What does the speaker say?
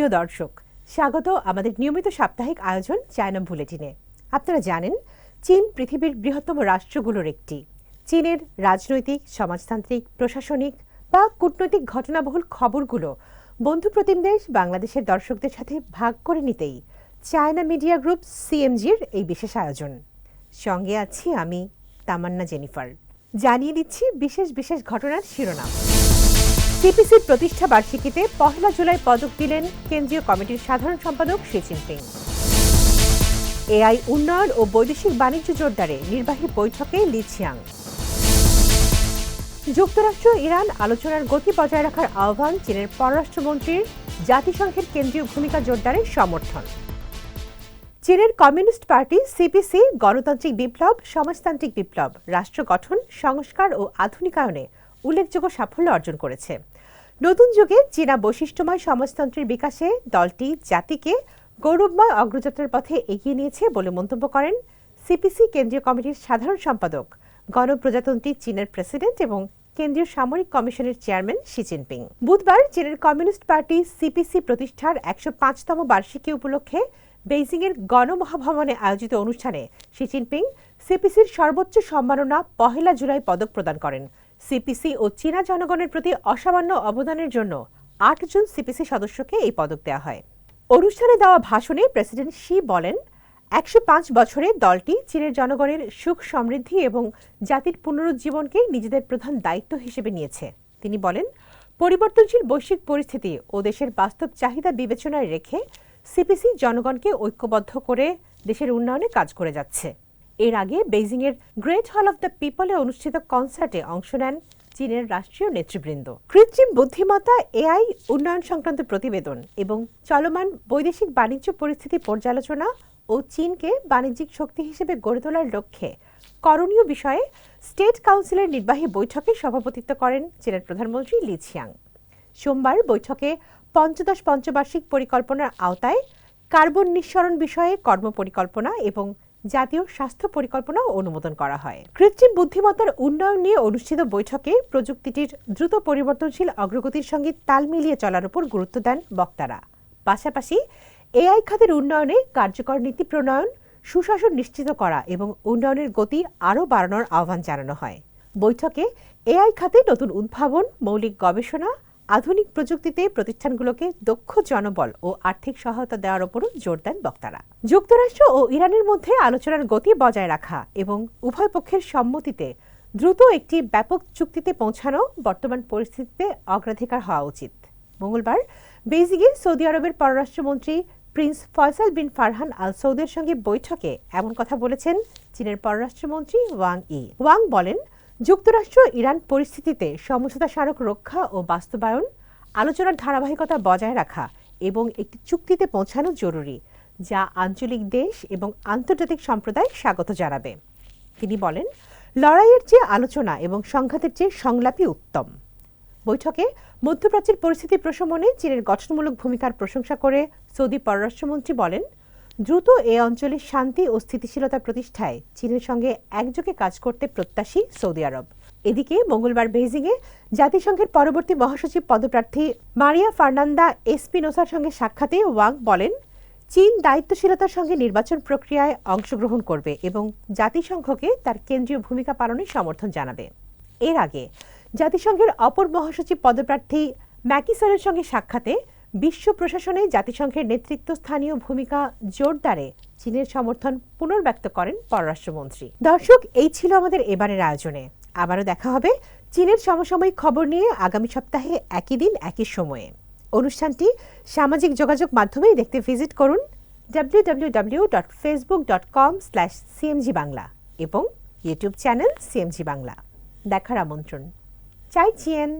প্রিয় দর্শক, স্বাগত আমাদের নিয়মিত সাপ্তাহিক আয়োজন চায়না বুলেটিনে। আপনারা জানেন, চীন পৃথিবীর বৃহত্তম রাষ্ট্রগুলোর একটি। চীনের রাজনৈতিক, সমাজতান্ত্রিক, প্রশাসনিক বা কূটনৈতিক ঘটনাবহুল খবরগুলো বন্ধু প্রতিম দেশ বাংলাদেশের দর্শকদের সাথে ভাগ করে নিতেই চায়না মিডিয়া গ্রুপ সিএমজির এই বিশেষ আয়োজন। সঙ্গে আছি আমি তামান্না জেনিফার। জানিয়ে দিচ্ছি বিশেষ বিশেষ ঘটনার শিরোনাম। সিপিসির প্রতিষ্ঠা বার্ষিকীতে 1 জুলাই পদক দিলেন কেন্দ্রীয় কমিটির সাধারণ সম্পাদক শি জিনপিং। এআই উন্নয়ন ও বৈদেশিক বাণিজ্য জোরদারে নির্বাহী বৈঠকে লি ছিয়াং। যুক্তরাষ্ট্র ইরান আলোচনার গতি বজায় রাখার আহ্বান চীনের পররাষ্ট্রমন্ত্রীর। জাতিসংঘের কেন্দ্রীয় ভূমিকা জোরদারে সমর্থন। চীনের কমিউনিস্ট পার্টি সিপিসি গণতান্ত্রিক বিপ্লব, সমাজতান্ত্রিক বিপ্লব, রাষ্ট্র গঠন, সংস্কার ও আধুনিকায়নে উল্লেখযোগ্য সাফল্য অর্জন করেছে। নতুন যুগে চীনা বৈশিষ্ট্যময় সমাজতন্ত্রের বিকাশে দলটি জাতিকে গৌরবময় অগ্রযাত্রার পথে এগিয়ে নিয়েছে বলে মন্তব্য করেন সিপিসি কেন্দ্রীয় কমিটির সাধারণ সম্পাদক, গণপ্রজাতন্ত্রী চীনের প্রেসিডেন্ট এবং কেন্দ্রীয় সামরিক কমিশনের চেয়ারম্যান শি জিনপিং। বুধবার চীনের কমিউনিস্ট পার্টি সিপিসি প্রতিষ্ঠার 105তম বার্ষিকী উপলক্ষে বেইজিংয়ের গণমহাভবনে আয়োজিত অনুষ্ঠানে শি জিনপিং সিপিসির সর্বোচ্চ সম্মাননা 1 জুলাই পদক প্রদান করেন। সিপিসি ও চীনা জনগণের প্রতি অসামান্য অবদানের জন্য 8 জন সিপিসি সদস্যকে এই পদক দেওয়া হয়। অনুষ্ঠানে দেওয়া ভাষণে প্রেসিডেন্ট শি বলেন, 105 বছরে দলটি চীনের জনগণের সুখ সমৃদ্ধি এবং জাতির পুনরুজ্জীবনকে নিজেদের প্রধান দায়িত্ব হিসেবে নিয়েছে। তিনি বলেন, পরিবর্তনশীল বৈশ্বিক পরিস্থিতি ও দেশের বাস্তব চাহিদা বিবেচনায় রেখে সিপিসি জনগণকে ঐক্যবদ্ধ করে দেশের উন্নয়নে কাজ করে যাচ্ছে। এর আগে বেইজিংয়ের গ্রেট হল অব দ্য পিপলে অনুষ্ঠিত কনসার্টে অংশ নেন চীনের রাষ্ট্রীয় নেতৃবৃন্দ। কৃত্রিম বুদ্ধিমত্তা, এআই উন্নয়ন সংক্রান্ত প্রতিবেদন এবং চলমান বৈদেশিক বাণিজ্য পরিস্থিতি পর্যালোচনা ও চীনকে বাণিজ্যিক শক্তি হিসেবে গড়ে তোলার লক্ষ্যে করণীয় বিষয়ে স্টেট কাউন্সিলের নির্বাহী বৈঠকে সভাপতিত্ব করেন চীনের প্রধানমন্ত্রী লি ছিয়াং। সোমবার বৈঠকে পঞ্চদশ পঞ্চবার্ষিক পরিকল্পনার আওতায় কার্বন নিঃসরণ বিষয়ে কর্মপরিকল্পনা এবং জাতীয় স্বাস্থ্য পরিকল্পনাও অনুমোদন করা হয়। কৃত্রিম বুদ্ধিমত্তার উন্নয়ন নিয়ে অনুষ্ঠিত বৈঠকে প্রযুক্তিটির দ্রুত পরিবর্তনশীল অগ্রগতির সঙ্গে তাল মিলিয়ে চলার উপর গুরুত্ব দেন বক্তারা। পাশাপাশি এআই খাতের উন্নয়নে কার্যকর নীতি প্রণয়ন, সুশাসন নিশ্চিত করা এবং উন্নয়নের গতি আরও বাড়ানোর আহ্বান জানানো হয়। বৈঠকে এআই খাতে নতুন উদ্ভাবন, মৌলিক গবেষণা, আধুনিক প্রযুক্তিতে প্রতিষ্ঠানগুলোকে দক্ষ জনবল ও আর্থিক সহায়তা দেওয়ার উপরও জোর দেন বক্তারা। যুক্তরাষ্ট্র ও ইরানের মধ্যে আলোচনার গতি বজায় রাখা এবং উভয় পক্ষের সম্মতিতে দ্রুত একটি ব্যাপক চুক্তিতে পৌঁছানো বর্তমান পরিস্থিতিতে অগ্রাধিকার হওয়া উচিত। মঙ্গলবার বেইজিংয়ে সৌদি আরবের পররাষ্ট্রমন্ত্রী প্রিন্স ফয়সাল বিন ফারহান আল সৌদের সঙ্গে বৈঠকে এমন কথা বলেছেন চীনের পররাষ্ট্রমন্ত্রী ওয়াং ই। ওয়াং বলেন, যুক্তরাষ্ট্র ইরান পরিস্থিতিতে সমঝোতা স্মারক রক্ষা ও বাস্তবায়ন, আলোচনার ধারাবাহিকতা বজায় রাখা এবং একটি চুক্তিতে পৌঁছানো জরুরি, যা আঞ্চলিক দেশ এবং আন্তর্জাতিক সম্প্রদায় স্বাগত জানাবে। তিনি বলেন, লড়াইয়ের চেয়ে আলোচনা এবং সংঘাতের চেয়ে সংলাপই উত্তম। বৈঠকে মধ্যপ্রাচ্যের পরিস্থিতি প্রশমনে চীনের গঠনমূলক ভূমিকার প্রশংসা করে সৌদি পররাষ্ট্রমন্ত্রী বলেন, দ্রুত এ অঞ্চলে শান্তি ও স্থিতিশীলতা প্রতিষ্ঠায় চীনের সঙ্গে একযোগে কাজ করতে প্রত্যাশী সৌদি আরব। এদিকে মঙ্গলবার বেইজিংয়ে জাতিসংঘের পরবর্তী মহাসচিব পদপ্রার্থী মারিয়া ফার্নান্দা এসপিনোসার সঙ্গে সাক্ষাতে ওয়াং বলেন, চীন দায়িত্বশীলতার সঙ্গে নির্বাচন প্রক্রিয়ায় অংশগ্রহণ করবে এবং জাতিসংঘকে তার কেন্দ্রীয় ভূমিকা পালনে সমর্থন জানাবে। এর আগে জাতিসংঘের অপর মহাসচিব পদপ্রার্থী ম্যাকিসনের সঙ্গে সাক্ষাতে বিশ্ব প্রশাসনে জাতিসংঘের নেতৃত্বস্থানীয় ভূমিকা জোরদারে চীনের সমর্থন পুনর্ব্যক্ত করেন পররাষ্ট্রমন্ত্রী। দর্শক, এই ছিল আমাদের এবারের আয়োজনে। আবারও দেখা হবে চীনের সমসাময়িক খবর নিয়ে আগামী সপ্তাহে একই দিন একই সময়ে। অনুষ্ঠানটি সামাজিক যোগাযোগ মাধ্যমেই দেখতে ভিজিট করুন www.facebook.com/cmg বাংলা এবং ইউটিউব চ্যানেল সিএমজি বাংলা। দেখার আমন্ত্রণ। চাই চিয়েন।